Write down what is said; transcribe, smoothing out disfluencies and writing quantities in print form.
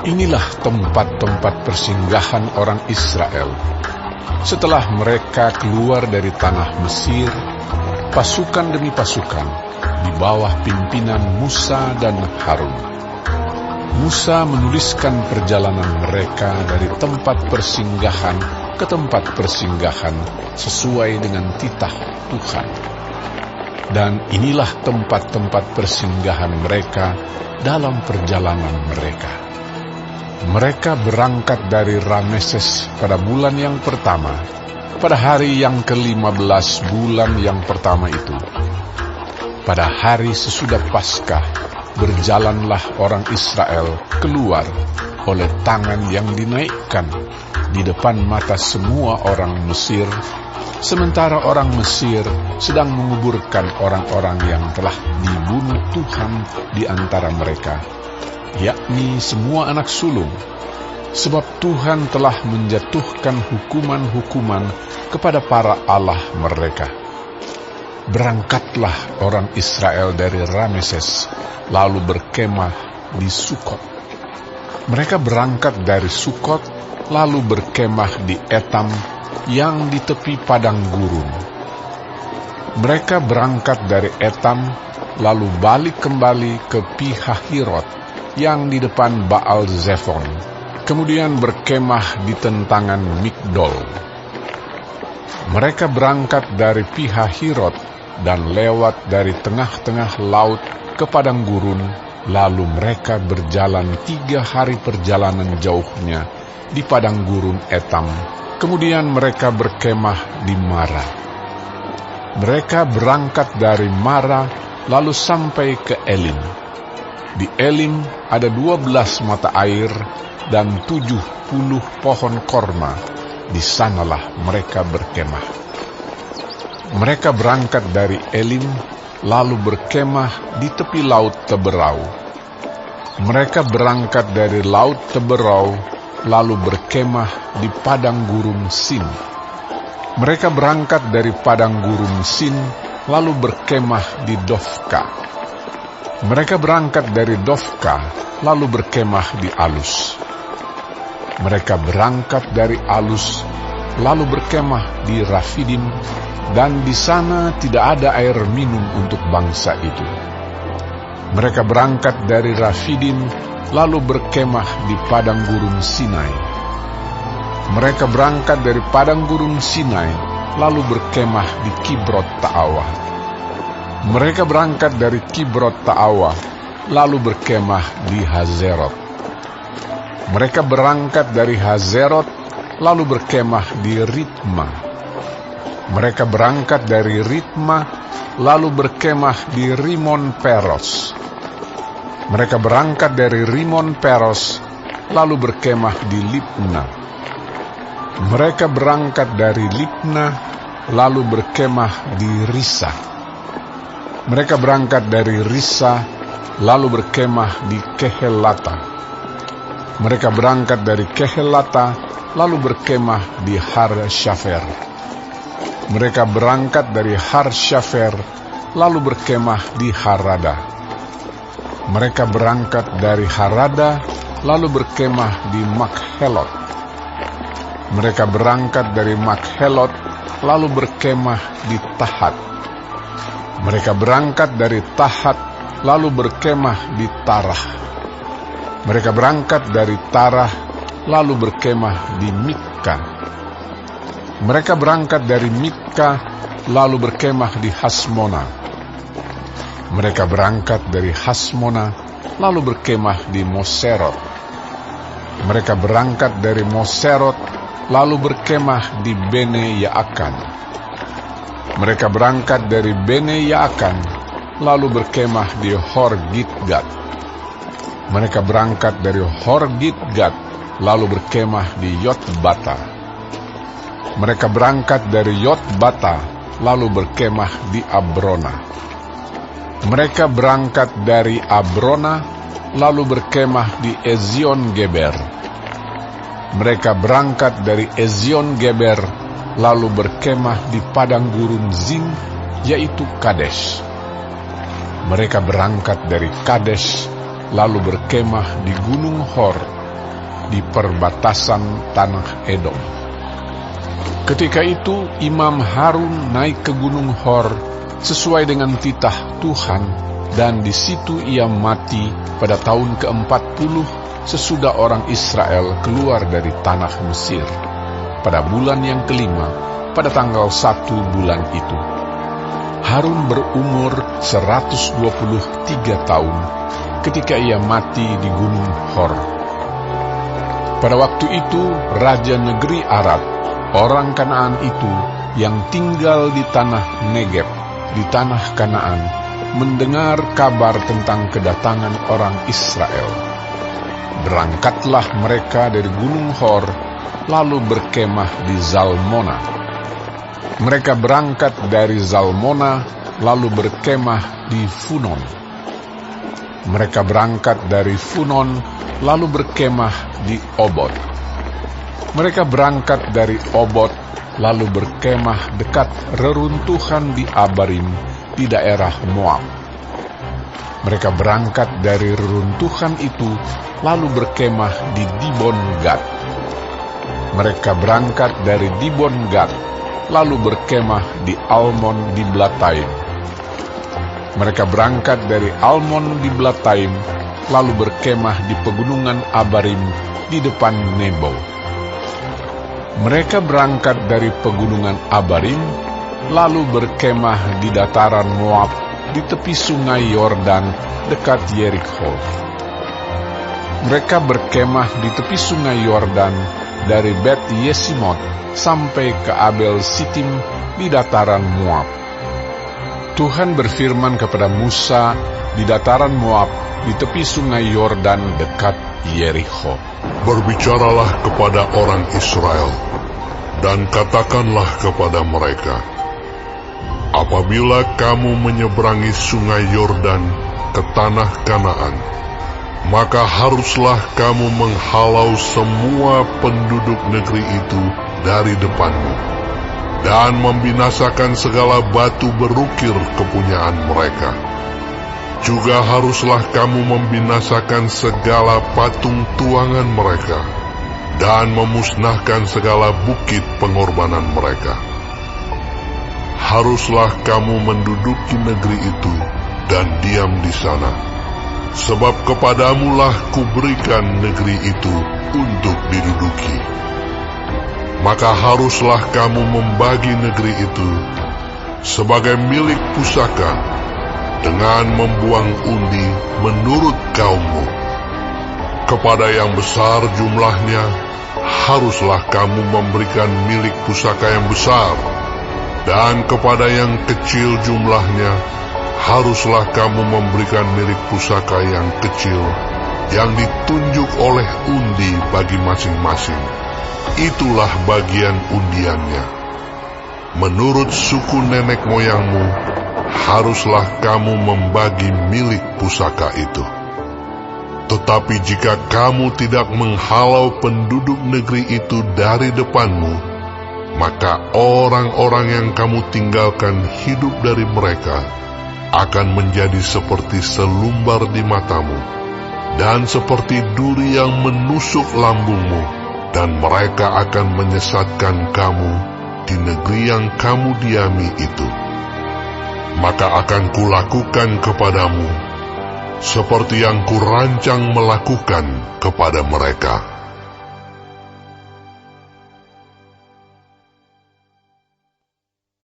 Inilah tempat-tempat persinggahan orang Israel. Setelah mereka keluar dari tanah Mesir, pasukan demi pasukan, di bawah pimpinan Musa dan Harun. Musa menuliskan perjalanan mereka dari tempat persinggahan ke tempat persinggahan sesuai dengan titah Tuhan. Dan inilah tempat-tempat persinggahan mereka dalam perjalanan mereka. Mereka berangkat dari Rameses pada bulan yang pertama, pada hari yang ke-15 bulan yang pertama itu. Pada hari sesudah Paskah, berjalanlah orang Israel keluar oleh tangan yang dinaikkan di depan mata semua orang Mesir, sementara orang Mesir sedang menguburkan orang-orang yang telah dibunuh Tuhan di antara mereka, yakni semua anak sulung, sebab Tuhan telah menjatuhkan hukuman-hukuman kepada para allah mereka. Berangkatlah orang Israel dari Rameses, lalu berkemah di Sukot. Mereka berangkat dari Sukot, lalu berkemah di Etam, yang di tepi padang gurun. Mereka berangkat dari Etam, lalu balik kembali ke Pihahirot, yang di depan Baal Zephon, kemudian berkemah di tentangan Migdol. Mereka berangkat dari Pihahirot dan lewat dari tengah-tengah laut ke padang gurun, lalu mereka berjalan 3 hari perjalanan jauhnya di padang gurun Etam, kemudian mereka berkemah di Mara. Mereka berangkat dari Mara, lalu sampai ke Elim. Di Elim ada 12 mata air dan 70 pohon korma. Di sanalah mereka berkemah. Mereka berangkat dari Elim, lalu berkemah di tepi laut Teberau. Mereka berangkat dari laut Teberau, lalu berkemah di padang gurun Sin. Mereka berangkat dari padang gurun Sin, lalu berkemah di Dofka. Mereka berangkat dari Dofka, lalu berkemah di Alus. Mereka berangkat dari Alus, lalu berkemah di Rafidim, dan di sana tidak ada air minum untuk bangsa itu. Mereka berangkat dari Rafidim, lalu berkemah di padang gurun Sinai. Mereka berangkat dari padang gurun Sinai, lalu berkemah di Kibrot Ta'awa. Mereka berangkat dari Kibrot Ta'awa, lalu berkemah di Hazerot. Mereka berangkat dari Hazerot, lalu berkemah di Ritma. Mereka berangkat dari Ritma, lalu berkemah di Rimon Peros. Mereka berangkat dari Rimon Peros, lalu berkemah di Libna. Mereka berangkat dari Libna, lalu berkemah di Risa. Mereka berangkat dari Risa, lalu berkemah di Kehelata. Mereka berangkat dari Kehelata, lalu berkemah di Har Syafer. Mereka berangkat dari Har Syafer, lalu berkemah di Harada. Mereka berangkat dari Harada, lalu berkemah di Makhelot. Mereka berangkat dari Makhelot, lalu berkemah di Tahat. Mereka berangkat dari Tahat, lalu berkemah di Tarah. Mereka berangkat dari Tarah, lalu berkemah di Mitka. Mereka berangkat dari Mitka, lalu berkemah di Hasmona. Mereka berangkat dari Hasmona, lalu berkemah di Moserot. Mereka berangkat dari Moserot, lalu berkemah di Bene Yaakan. Mereka berangkat dari Bene Yaakan, lalu berkemah di Hor Gidgad. Mereka berangkat dari Hor Gidgad, lalu berkemah di Yotbata. Mereka berangkat dari Yotbata, lalu berkemah di Abrona. Mereka berangkat dari Abrona, lalu berkemah di Ezion Geber. Mereka berangkat dari Ezion Geber, lalu berkemah di padang gurun Zin, yaitu Kadesh. Mereka berangkat dari Kadesh, lalu berkemah di Gunung Hor, di perbatasan tanah Edom. Ketika itu Imam Harun naik ke Gunung Hor sesuai dengan titah Tuhan, dan di situ ia mati pada tahun ke-40 sesudah orang Israel keluar dari tanah Mesir, pada bulan yang kelima, pada tanggal 1 bulan itu. Harun berumur 123 tahun ketika ia mati di Gunung Hor. Pada waktu itu, raja negeri Arad, orang Kanaan itu yang tinggal di tanah Negeb, di tanah Kanaan, mendengar kabar tentang kedatangan orang Israel. Berangkatlah mereka dari Gunung Hor, lalu berkemah di Zalmona. Mereka berangkat dari Zalmona, lalu berkemah di Funon. Mereka berangkat dari Funon, lalu berkemah di Obot. Mereka berangkat dari Obot, lalu berkemah dekat reruntuhan di Abarim, di daerah Moab. Mereka berangkat dari reruntuhan itu, lalu berkemah di Dibon Gad. Mereka berangkat dari Dibon Gad, lalu berkemah di Almon di Blataim. Mereka berangkat dari Almon di Blataim, lalu berkemah di pegunungan Abarim di depan Nebo. Mereka berangkat dari pegunungan Abarim, lalu berkemah di dataran Moab di tepi sungai Yordan dekat Yerikho. Mereka berkemah di tepi sungai Yordan dari Bet Yesimot sampai ke Abel Sitim di dataran Moab. Tuhan berfirman kepada Musa di dataran Moab di tepi sungai Yordan dekat Yerikho. Berbicaralah kepada orang Israel, dan katakanlah kepada mereka, apabila kamu menyeberangi sungai Yordan ke tanah Kanaan, maka haruslah kamu menghalau semua penduduk negeri itu dari depanmu, dan membinasakan segala batu berukir kepunyaan mereka. Juga haruslah kamu membinasakan segala patung tuangan mereka, dan memusnahkan segala bukit pengorbanan mereka. Haruslah kamu menduduki negeri itu dan diam di sana, sebab kepadamulah kuberikan negeri itu untuk diduduki. Maka haruslah kamu membagi negeri itu sebagai milik pusaka, dengan membuang undi menurut kaummu. Kepada yang besar jumlahnya, haruslah kamu memberikan milik pusaka yang besar, dan kepada yang kecil jumlahnya, haruslah kamu memberikan milik pusaka yang kecil, yang ditunjuk oleh undi bagi masing-masing. Itulah bagian undiannya. Menurut suku nenek moyangmu, haruslah kamu membagi milik pusaka itu. Tetapi jika kamu tidak menghalau penduduk negeri itu dari depanmu, maka orang-orang yang kamu tinggalkan hidup dari mereka akan menjadi seperti selumbar di matamu, dan seperti duri yang menusuk lambungmu, dan mereka akan menyesatkan kamu di negeri yang kamu diami itu. Maka akan kulakukan kepadamu seperti yang kurancang melakukan kepada mereka.